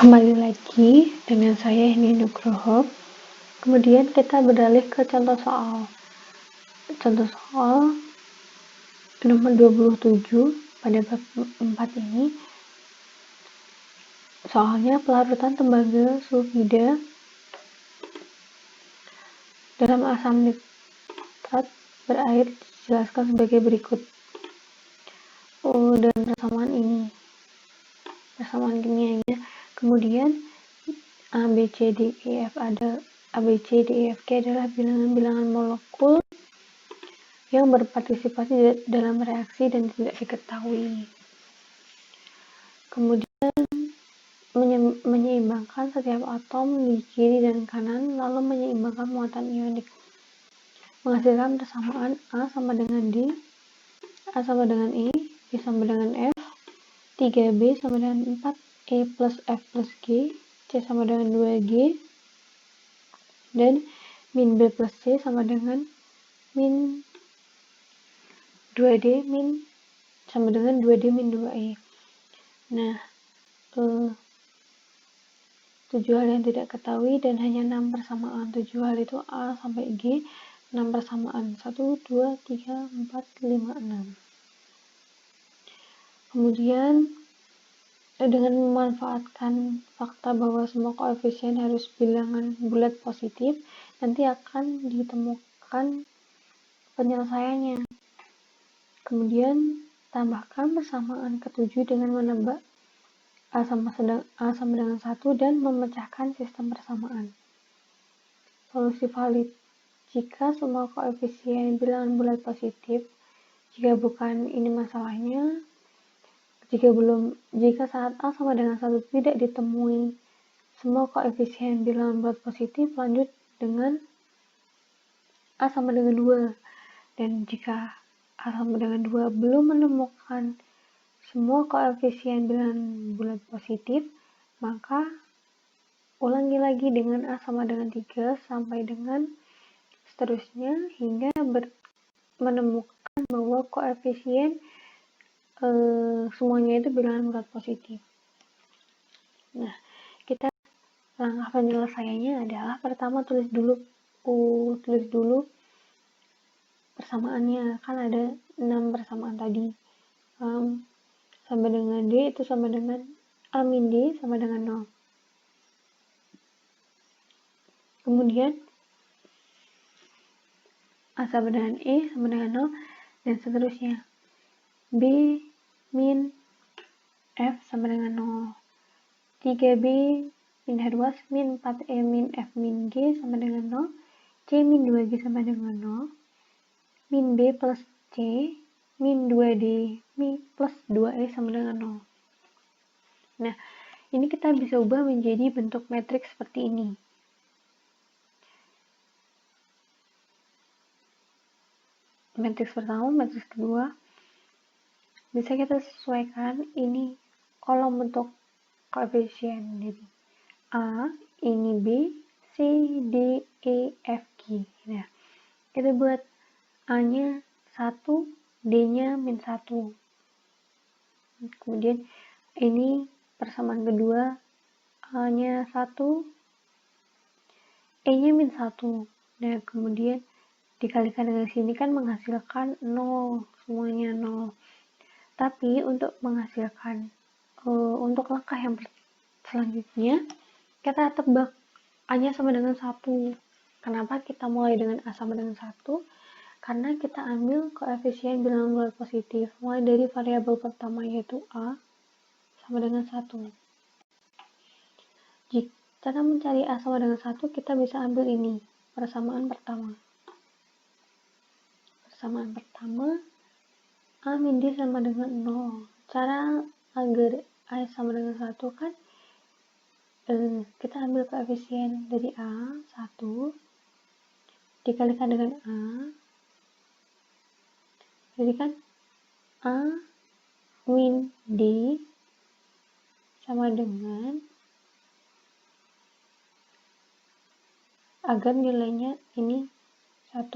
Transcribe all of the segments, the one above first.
Kembali lagi dengan saya Heni Nugroho. Kemudian kita beralih ke contoh soal. Contoh soal nomor 27 pada bab 4 ini. Soalnya pelarutan tembaga sulfida dalam asam nitrat berair dijelaskan sebagai berikut. Dan persamaan kimianya. Kemudian A, B, C, D, E, F G adalah bilangan-bilangan molekul yang berpartisipasi dalam reaksi dan tidak diketahui. Kemudian menyeimbangkan setiap atom di kiri dan kanan, lalu menyeimbangkan muatan ionik, menghasilkan persamaan A sama dengan D, A sama dengan E, B sama dengan F, 3B sama dengan 4, E plus F plus G, C sama dengan 2G, dan min B plus C sama dengan min 2D sama dengan 2D min 2E. Nah, 7 hal yang tidak ketahui dan hanya 6 persamaan. 7 hal itu A sampai G, 6 persamaan. 1, 2, 3, 4, 5, 6. Kemudian, dengan memanfaatkan fakta bahwa semua koefisien harus bilangan bulat positif, nanti akan ditemukan penyelesaiannya. Kemudian, tambahkan persamaan ketujuh dengan menebak A sama dengan 1 dan memecahkan sistem persamaan. Solusi valid. Jika semua koefisien bilangan bulat positif, jika bukan ini masalahnya, jika saat A sama dengan 1 tidak ditemui semua koefisien bilangan bulat positif, lanjut dengan A sama dengan 2. Dan jika A sama dengan 2 belum menemukan semua koefisien bilangan bulat positif, maka ulangi lagi dengan A sama dengan 3 sampai dengan seterusnya hingga menemukan bahwa koefisien semuanya itu bilangan bulat positif. Nah, langkah penyelesaiannya adalah pertama tulis dulu persamaannya, kan ada 6 persamaan tadi. Sama dengan D itu sama dengan A min D sama dengan 0. Kemudian A sama dengan E sama dengan 0 dan seterusnya. B min F sama dengan 0. 3B min H2 min 4E min F min G sama dengan 0. C min 2G sama dengan 0. Min B plus C min 2D plus 2E sama dengan 0. Nah, ini kita bisa ubah menjadi bentuk matriks seperti ini. Matriks pertama, matriks kedua, bisa kita sesuaikan ini kolom bentuk koefisien. Jadi A, ini B, C, D, E, F, G. Nah, kita buat A-nya 1, D-nya min 1. Kemudian ini persamaan kedua, A-nya 1, E-nya min 1. Nah, kemudian dikalikan dengan sini kan menghasilkan 0, semuanya 0. Tapi untuk menghasilkan, untuk langkah yang selanjutnya, kita tebak A-nya sama dengan 1. Kenapa kita mulai dengan A sama dengan 1? Karena kita ambil koefisien bilangan bulat positif, mulai dari variabel pertama yaitu A sama dengan 1. Jika cara mencari A sama dengan 1, kita bisa ambil ini, persamaan pertama. Persamaan pertama, A min D sama dengan 0. Cara agar A sama dengan 1 kan, kita ambil koefisien dari A, 1, dikalikan dengan A, jadi kan A min D sama dengan, agar nilainya ini 1,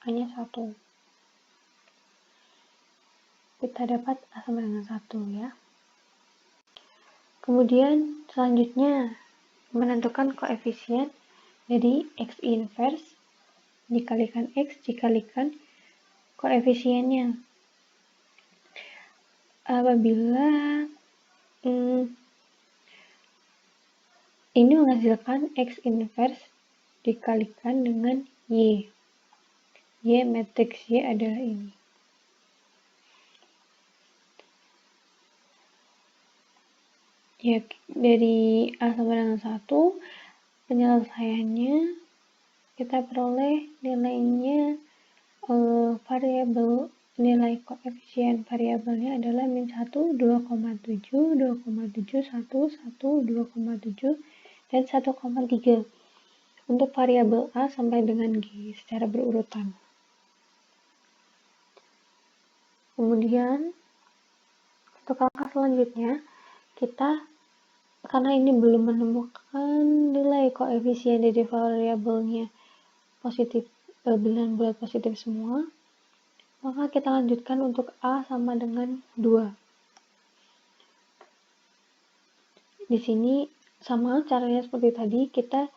A-nya 1. Kita dapat A sama dengan 1 ya. Kemudian selanjutnya menentukan koefisien dari X inverse dikalikan X dikalikan koefisiennya. Apabila ini menghasilkan X inverse dikalikan dengan Y. Y matriks Y adalah ini. Ya, dari A sama dengan 1, penyelesaiannya kita peroleh nilainya variabel nilai koefisien variabelnya adalah min 1, 2,7, 2,7, 1, 1, 2,7, dan 1,3 untuk variabel A sampai dengan G secara berurutan. Kemudian untuk langkah selanjutnya kita, karena ini belum menemukan nilai koefisien dari variabelnya positif, bilangan bulat positif semua, maka kita lanjutkan untuk A sama dengan 2. Di sini sama caranya seperti tadi, kita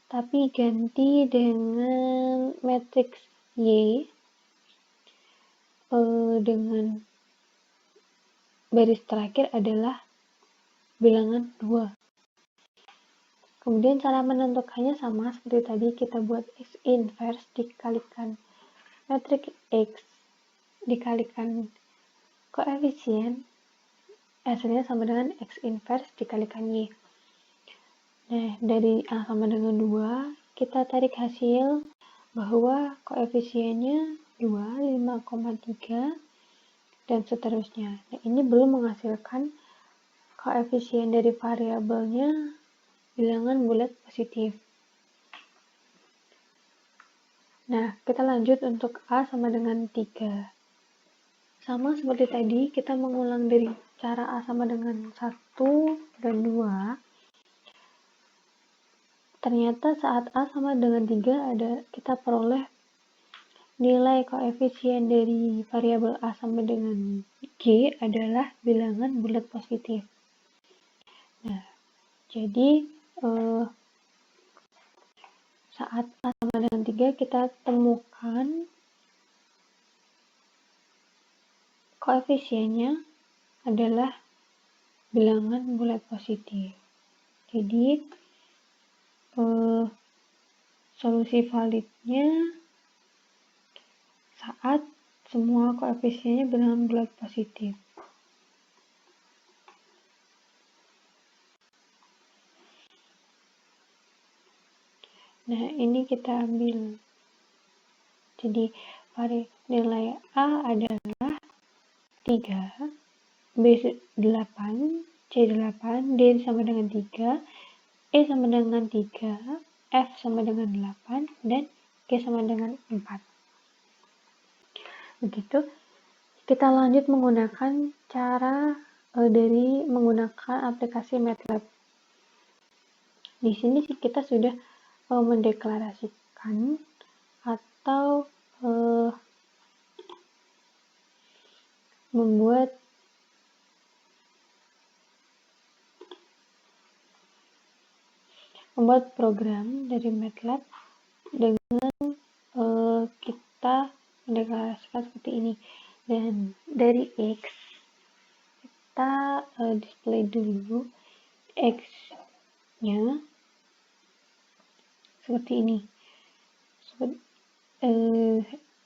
tapi ganti dengan matriks Y dengan baris terakhir adalah bilangan 2. Kemudian cara menentukannya sama seperti tadi, kita buat X inverse dikalikan matriks X dikalikan koefisien, hasilnya sama dengan X inverse dikalikan Y. Nah, dari A sama dengan 2, kita tarik hasil bahwa koefisiennya 2, 5,3, dan seterusnya. Nah, ini belum menghasilkan koefisien dari variabelnya bilangan bulat positif. Nah, kita lanjut untuk A sama dengan 3. Sama seperti tadi, kita mengulang dari cara A sama dengan 1 dan 2. Ternyata saat A sama dengan 3 kita peroleh nilai koefisien dari variabel A sama dengan G adalah bilangan bulat positif. Nah, jadi saat A sama dengan 3 kita temukan koefisiennya adalah bilangan bulat positif. Jadi solusi validnya saat semua koefisiennya bilangan bulat positif. Nah, ini kita ambil. Jadi nilai A adalah 3, B 8, C 8, D sama dengan 3, E sama dengan 3, F sama dengan 8, dan G sama dengan 4. Begitu. Kita lanjut menggunakan cara dari menggunakan aplikasi MATLAB. Di sini kita sudah mendeklarasikan atau membuat program dari MATLAB dengan kita mendeklarasikan seperti ini. Dan dari X kita display dulu X-nya seperti ini.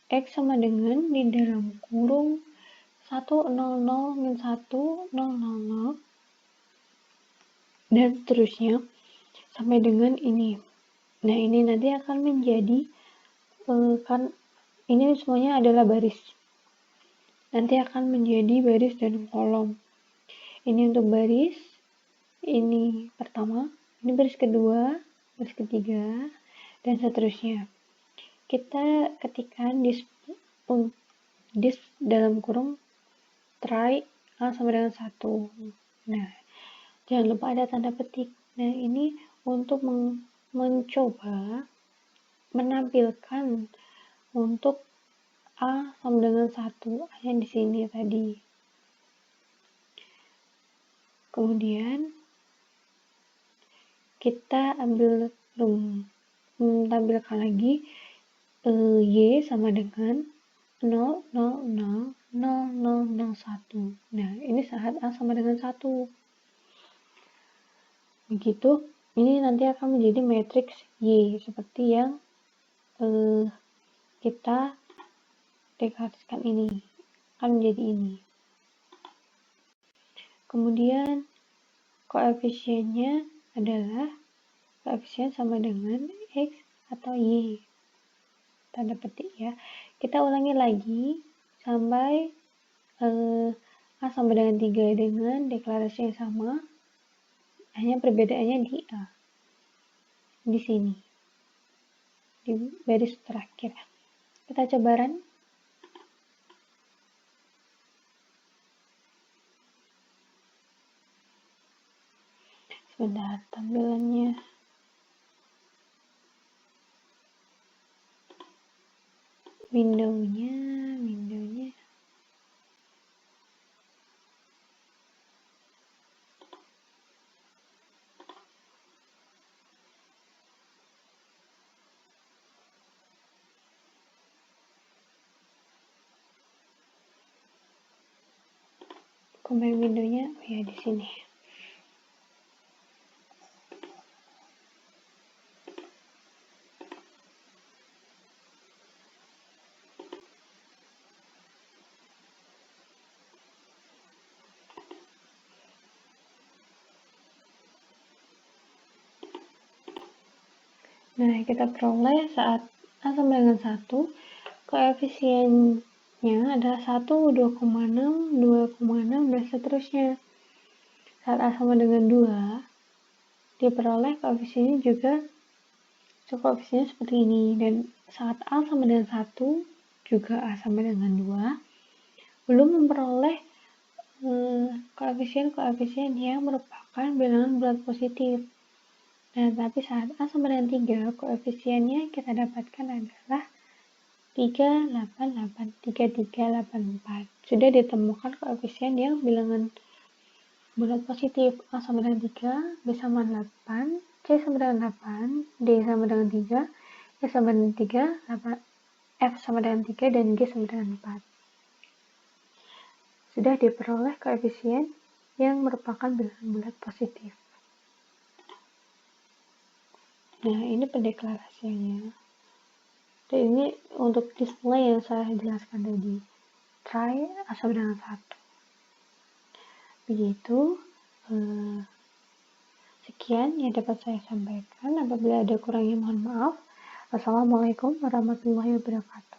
X sama dengan di dalam kurung 100 min 1 000 dan seterusnya sampai dengan ini. Nah, ini nanti akan menjadi kan ini semuanya adalah baris. Nanti akan menjadi baris dan kolom. Ini untuk baris, ini pertama, ini baris kedua, baris ketiga, dan seterusnya. Kita ketikkan dis dalam kurung try A sama dengan 1. Nah, jangan lupa ada tanda petik. Nah, ini untuk mencoba menampilkan untuk A sama dengan 1 yang di sini tadi. Kemudian kita tampilkan lagi Y sama dengan 0,000001. Nah, ini saat A sama dengan 1. Begitu, ini nanti akan menjadi matriks Y seperti yang kita deklarasikan ini. Akan menjadi ini. Kemudian, koefisiennya adalah koefisien sama dengan X atau Y. Tanda petik ya. Kita ulangi lagi sampai A sama dengan 3 dengan deklarasi yang sama, hanya perbedaannya di A. Di sini. Di baris terakhir. Kita coba run. Sebentar, tampilannya. Windownya. Combine windownya, oh ya di sini. Nah, kita peroleh saat A sama dengan 1, koefisiennya adalah 1, 2,6, 2,6, dan seterusnya. Saat A sama dengan 2, diperoleh koefisiennya juga koefisiennya seperti ini. Dan saat A sama dengan 1, juga A sama dengan 2, belum memperoleh koefisien-koefisien yang merupakan bilangan bulat positif. Nah, tapi saat A sama dengan 3, koefisiennya kita dapatkan adalah 3384. Sudah ditemukan koefisien yang bilangan bulat positif. A sama dengan 3, B sama 8, C sama dengan 8, D sama dengan 3, E sama dengan 3, F sama dengan 3, dan G sama dengan 4. Sudah diperoleh koefisien yang merupakan bilangan bulat positif. Nah, ini pendeklarasiannya. Dan ini untuk display yang saya jelaskan tadi. Try A sama dengan 1. Begitu. Sekian yang dapat saya sampaikan. Apabila ada kurangnya mohon maaf. Wassalamualaikum warahmatullahi wabarakatuh.